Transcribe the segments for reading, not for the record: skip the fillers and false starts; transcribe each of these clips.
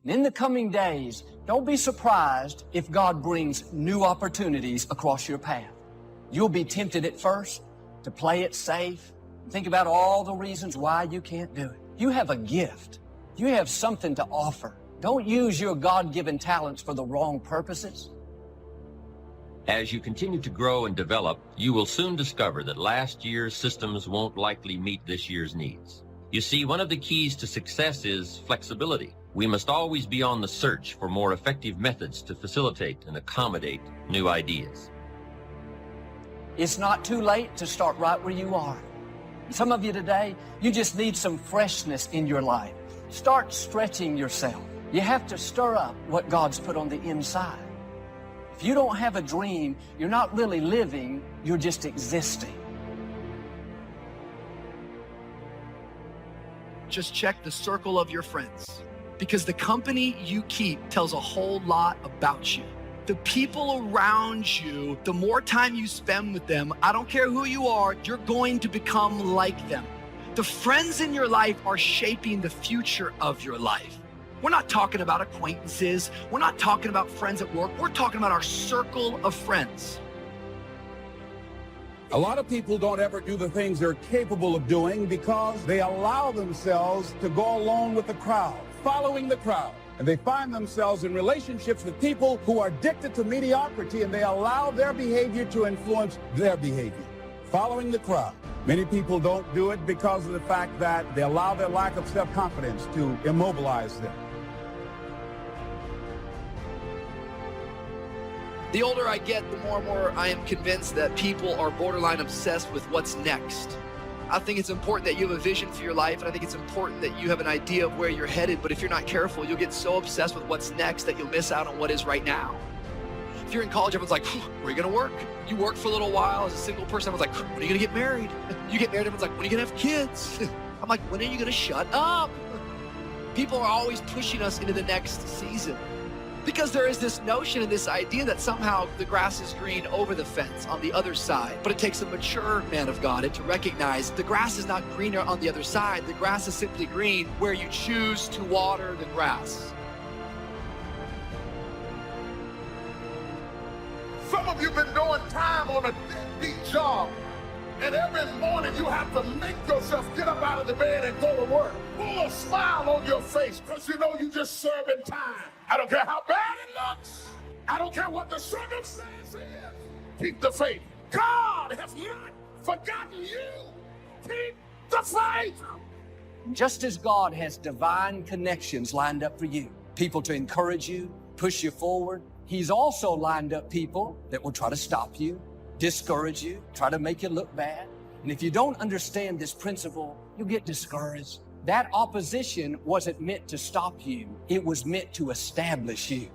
And in the coming days, don't be surprised if God brings new opportunities across your path. You'll be tempted at first to play it safe. Think about all the reasons why you can't do it. You have a gift. You have something to offer. Don't use your God-given talents for the wrong purposes. As you continue to grow and develop, you will soon discover that last year's systems won't likely meet this year's needs. You see, one of the keys to success is flexibility. We must always be on the search for more effective methods to facilitate and accommodate new ideas. It's not too late to start right where you are. Some of you today, you just need some freshness in your life. Start stretching yourself. You have to stir up what God's put on the inside. If you don't have a dream, you're not really living, you're just existing. Just check the circle of your friends, because the company you keep tells a whole lot about you. The people around you, the more time you spend with them, I don't care who you are, you're going to become like them. The friends in your life are shaping the future of your life. We're not talking about acquaintances. We're not talking about friends at work. We're talking about our circle of friends. A lot of people don't ever do the things they're capable of doing because they allow themselves to go along with the crowd, following the crowd. And they find themselves in relationships with people who are addicted to mediocrity, and they allow their behavior to influence their behavior, following the crowd. Many people don't do it because of the fact that they allow their lack of self-confidence to immobilize them. The older I get, the more and more I am convinced that people are borderline obsessed with what's next. I think it's important that you have a vision for your life, and I think it's important that you have an idea of where you're headed, but if you're not careful, you'll get so obsessed with what's next that you'll miss out on what is right now. If you're in college, everyone's like, where are you gonna work? You work for a little while as a single person, everyone's like, when are you gonna get married? You get married, everyone's like, when are you gonna have kids? I'm like, when are you gonna shut up? People are always pushing us into the next season, because there is this notion and this idea that somehow the grass is green over the fence on the other side. But it takes a mature man of God to recognize the grass is not greener on the other side. The grass is simply green where you choose to water the grass. Some of you have been doing time on a deadbeat job, and every morning you have to make yourself get up out of the bed and go to work. Pull a smile on your face, because you know you just serving time. I don't care how bad it looks. I don't care what the circumstance is. Keep the faith. God has not forgotten you. Keep the faith. Just as God has divine connections lined up for you, people to encourage you, push you forward, He's also lined up people that will try to stop you, discourage you, try to make you look bad. And if you don't understand this principle, you'll get discouraged. That opposition wasn't meant to stop you. It was meant to establish you.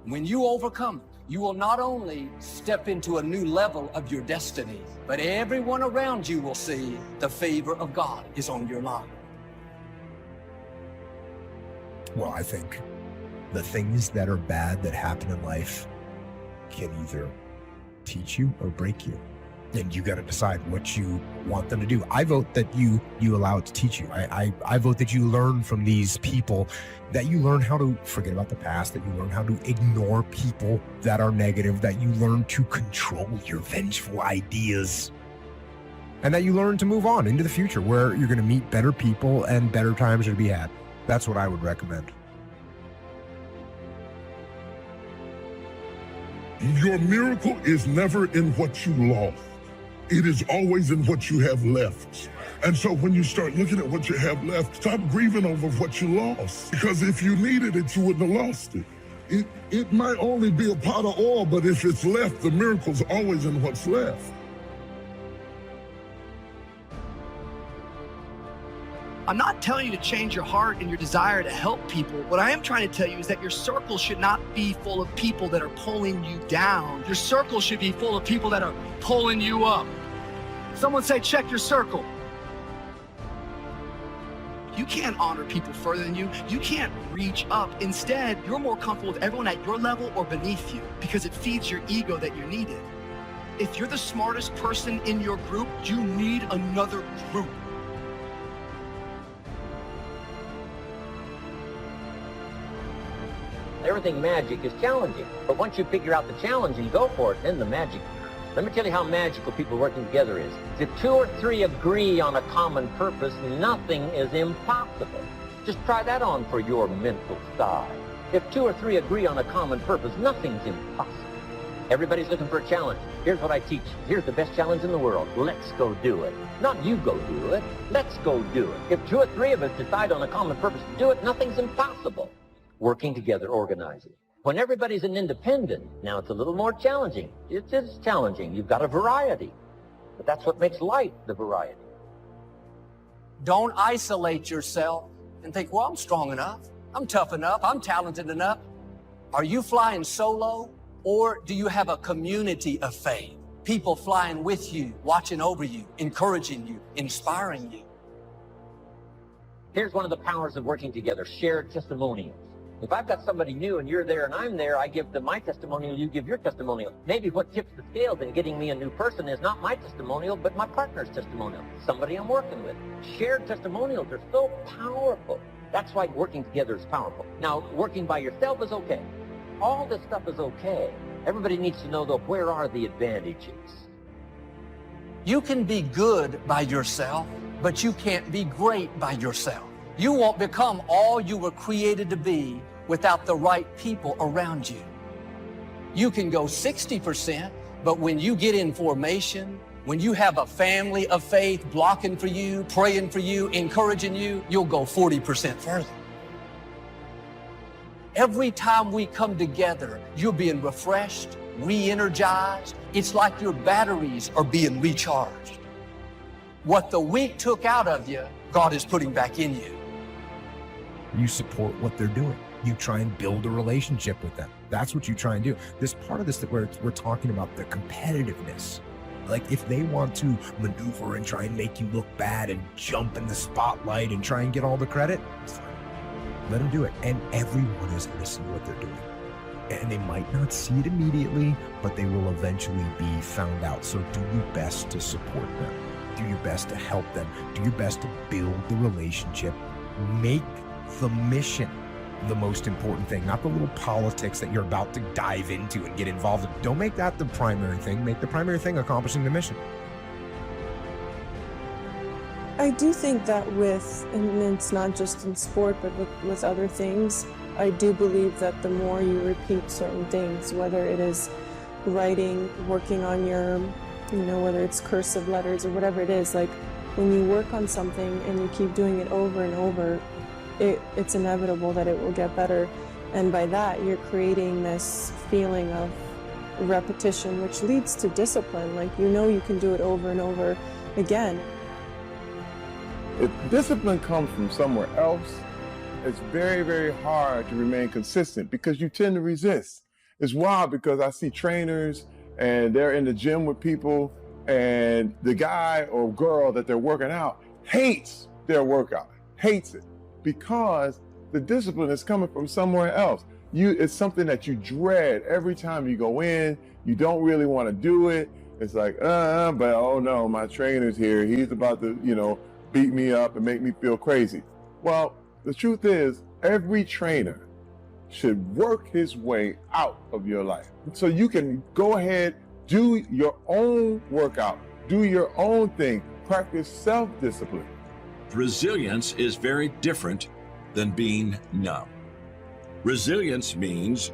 When you overcome, you will not only step into a new level of your destiny, but everyone around you will see the favor of God is on your life. Well, I think the things that are bad that happen in life can either teach you or break you. And you got to decide what you want them to do. I vote that you allow it to teach you. I vote that you learn from these people, that you learn how to forget about the past, that you learn how to ignore people that are negative, that you learn to control your vengeful ideas, and that you learn to move on into the future where you're going to meet better people and better times are to be had. That's what I would recommend. Your miracle is never in what you lost. It is always in what you have left. And so when you start looking at what you have left, stop grieving over what you lost. Because if you needed it, you wouldn't have lost it. It might only be a pot of oil, but if it's left, the miracle's always in what's left. I'm not telling you to change your heart and your desire to help people. What I am trying to tell you is that your circle should not be full of people that are pulling you down. Your circle should be full of people that are pulling you up. Someone say, check your circle. You can't honor people further than you. You can't reach up. Instead, you're more comfortable with everyone at your level or beneath you because it feeds your ego that you're needed. If you're the smartest person in your group, you need another group. Everything magic is challenging. But once you figure out the challenge and go for it, then the magic. Let me tell you how magical people working together is. If 2 or 3 agree on a common purpose, nothing is impossible. Just try that on for your mental side. If 2 or 3 agree on a common purpose, nothing's impossible. Everybody's looking for a challenge. Here's what I teach. Here's the best challenge in the world. Let's go do it. Not you go do it. Let's go do it. If 2 or 3 of us decide on a common purpose to do it, nothing's impossible. Working together, organizing. When everybody's an independent, now it's a little more challenging. It is challenging. You've got a variety. But that's what makes life the variety. Don't isolate yourself and think, well, I'm strong enough. I'm tough enough. I'm talented enough. Are you flying solo, or do you have a community of faith? People flying with you, watching over you, encouraging you, inspiring you. Here's one of the powers of working together, shared testimonials. If I've got somebody new and you're there and I'm there, I give them my testimonial, you give your testimonial. Maybe what tips the scales in getting me a new person is not my testimonial, but my partner's testimonial, somebody I'm working with. Shared testimonials are so powerful. That's why working together is powerful. Now, working by yourself is okay. All this stuff is okay. Everybody needs to know, though, where are the advantages? You can be good by yourself, but you can't be great by yourself. You won't become all you were created to be without the right people around you. You can go 60%, but when you get in formation, when you have a family of faith blocking for you, praying for you, encouraging you, you'll go 40% further. Every time we come together, you're being refreshed, re-energized. It's like your batteries are being recharged. What the week took out of you, God is putting back in you. You support what they're doing. You try and build a relationship with them. That's what you try and do. This part of this that we're talking about, the competitiveness. Like if they want to maneuver and try and make you look bad and jump in the spotlight and try and get all the credit, let them do it. And everyone is going to see what they're doing. And they might not see it immediately, but they will eventually be found out. So do your best to support them. Do your best to help them. Do your best to build the relationship. Make the mission the most important thing, not the little politics that you're about to dive into and get involved in. Don't make that the primary thing. Make the primary thing accomplishing the mission. I do think that and it's not just in sport, but with other things, I do believe that the more you repeat certain things, whether it is writing, working on your, whether it's cursive letters or whatever it is, like when you work on something and you keep doing it over and over, it's inevitable that it will get better. And by that, you're creating this feeling of repetition, which leads to discipline. Like, you can do it over and over again. If discipline comes from somewhere else, it's very, very hard to remain consistent because you tend to resist. It's wild because I see trainers and they're in the gym with people and the guy or girl that they're working out hates their workout, hates it, because the discipline is coming from somewhere else. It's something that you dread every time you go in. You don't really want to do it. It's like, but oh no, my trainer's here. He's about to, beat me up and make me feel crazy. Well, the truth is, every trainer should work his way out of your life. So you can go ahead, do your own workout, do your own thing, practice self-discipline. Resilience is very different than being numb. Resilience means